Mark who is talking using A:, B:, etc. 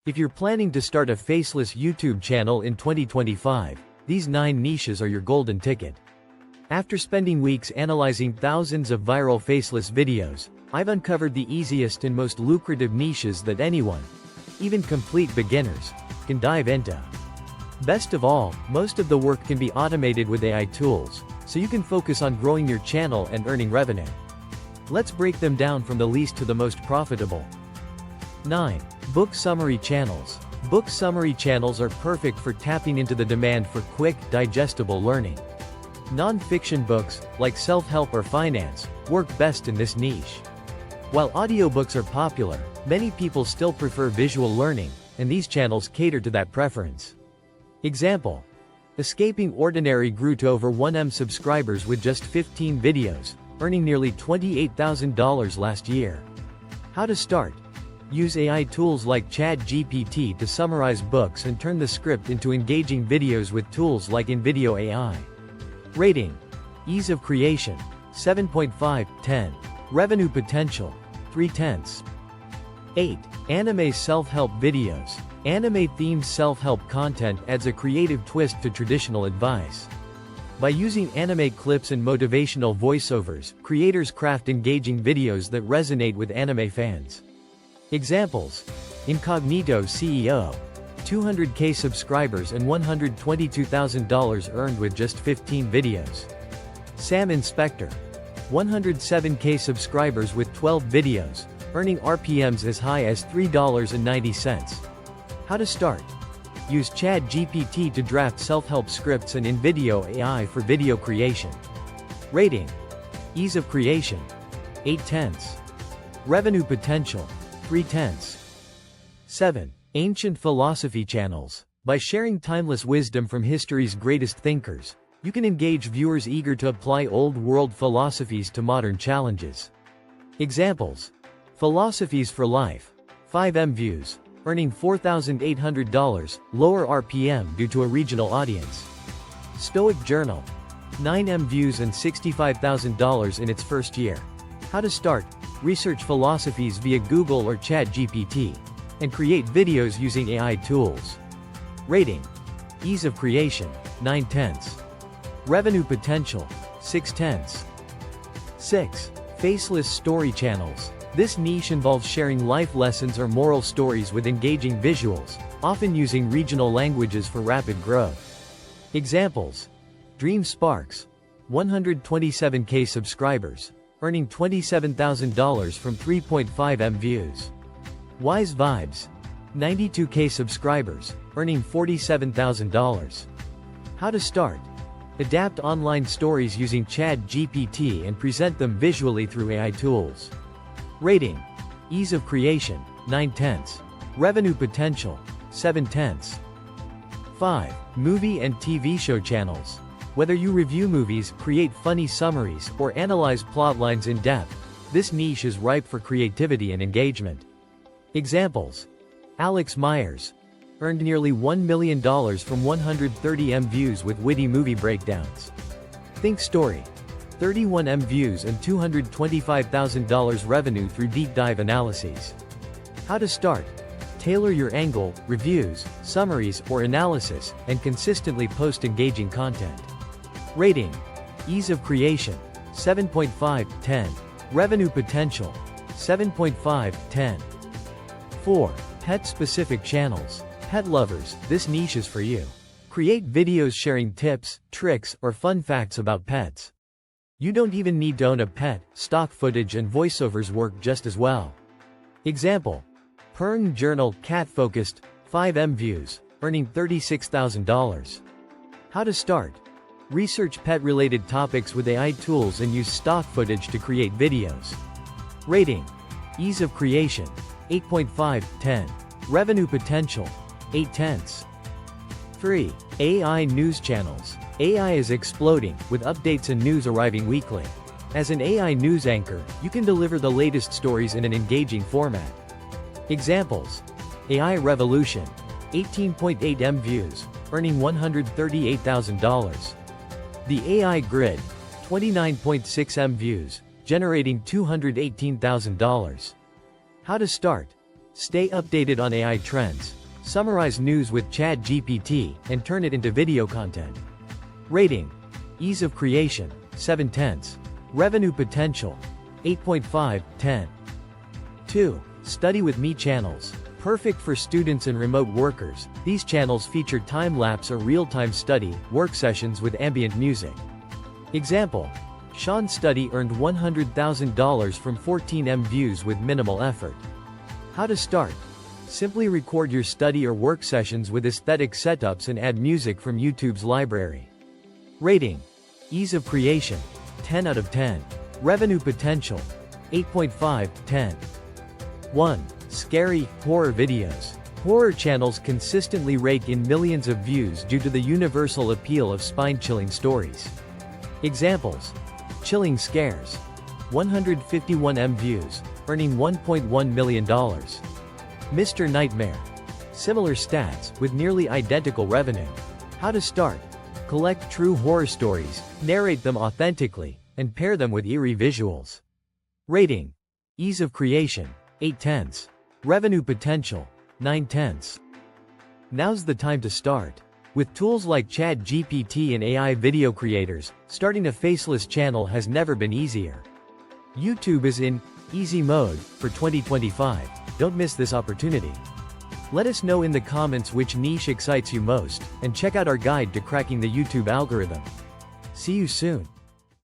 A: If you're planning to start a faceless YouTube channel in 2025, these 9 niches are your golden ticket. After spending weeks analyzing thousands of viral faceless videos, I've uncovered the easiest and most lucrative niches that anyone, even complete beginners, can dive into. Best of all, most of the work can be automated with AI tools, so you can focus on growing your channel and earning revenue. Let's break them down from the least to the most profitable. 9. Book summary channels. Book summary channels are perfect for tapping into the demand for quick, digestible learning. Non-fiction books, like self-help or finance, work best in this niche. While audiobooks are popular, many people still prefer visual learning, and these channels cater to that preference. Example: Escaping Ordinary grew to over 1M subscribers with just 15 videos, earning nearly $28,000 last year. How to start? Use AI tools like ChatGPT to summarize books and turn the script into engaging videos with tools like InVideo AI. Rating: Ease of creation, 7.5/10. Revenue potential, 3/10. 8. Anime self-help videos. Anime-themed self-help content adds a creative twist to traditional advice. By using anime clips and motivational voiceovers, creators craft engaging videos that resonate with anime fans. Examples: Incognito CEO, 200K subscribers and $122,000 earned with just 15 videos. Sam Inspector, 107K subscribers with 12 videos, earning RPMs as high as $3.90. How to start? Use ChatGPT to draft self-help scripts and InVideo AI for video creation. Rating: Ease of creation, 8/10. Revenue potential, 3/10. 7. Ancient philosophy channels. By sharing timeless wisdom from history's greatest thinkers, you can engage viewers eager to apply old-world philosophies to modern challenges. Examples: Philosophies for Life, 5M views, earning $4,800, lower RPM due to a regional audience. Stoic Journal, 9M views and $65,000 in its first year. How to start? Research philosophies via Google or ChatGPT, and create videos using AI tools. Rating: Ease of creation, 9/10. Revenue potential, 6/10. 6. Faceless story channels. This niche involves sharing life lessons or moral stories with engaging visuals, often using regional languages for rapid growth. Examples: Dream Sparks, 127K subscribers, earning $27,000 from 3.5M views. Wise Vibes, 92K subscribers, earning $47,000. How to start? Adapt online stories using ChatGPT and present them visually through AI tools. Rating: Ease of creation, 9/10. Revenue potential, 7/10. 5. Movie and TV show channels. Whether you review movies, create funny summaries, or analyze plotlines in depth, this niche is ripe for creativity and engagement. Examples: Alex Myers, earned nearly $1 million from 130M views with witty movie breakdowns. Think Story, 31M views and $225,000 revenue through deep dive analyses. How to start? Tailor your angle, reviews, summaries, or analysis, and consistently post engaging content. Rating: Ease of creation, 7.5/10. Revenue potential, 7.5/10. 4. Pet-specific channels. Pet lovers, this niche is for you. Create videos sharing tips, tricks, or fun facts about pets. You don't even need to own a pet, stock footage and voiceovers work just as well. Example: Pern Journal cat-focused, 5M views, earning $36,000. How to start? Research pet-related topics with AI tools and use stock footage to create videos. Rating: Ease of creation, 8.5/10. Revenue potential, 8/10. 3. AI news channels. AI is exploding, with updates and news arriving weekly. As an AI news anchor, you can deliver the latest stories in an engaging format. Examples: AI Revolution, 18.8M views, earning $138,000. The AI Grid, 29.6M views, generating $218,000. How to start? Stay updated on AI trends. Summarize news with ChatGPT and turn it into video content. Rating. Ease of creation, 7/10. Revenue potential, 8.5/10. 2. Study with Me channels. Perfect for students and remote workers, these channels feature time-lapse or real-time study, work sessions with ambient music. Example. Sean's study earned $100,000 from 14M views with minimal effort. How to start? Simply record your study or work sessions with aesthetic setups and add music from YouTube's library. Rating. Ease of creation, 10 out of 10. Revenue potential, 8.5/10. 1. Scary, horror videos. Horror channels consistently rake in millions of views due to the universal appeal of spine-chilling stories. Examples. Chilling Scares. 151M views, earning $1.1 million. Mr. Nightmare. Similar stats, with nearly identical revenue. How to start? Collect true horror stories, narrate them authentically, and pair them with eerie visuals. Rating. Ease of creation, 8/10. Revenue potential, 9/10. Now's the time to start. With tools like ChatGPT and AI video creators, starting a faceless channel has never been easier. YouTube is in easy mode for 2025. Don't miss this opportunity. Let us know in the comments which niche excites you most, and check out our guide to cracking the YouTube algorithm. See you soon.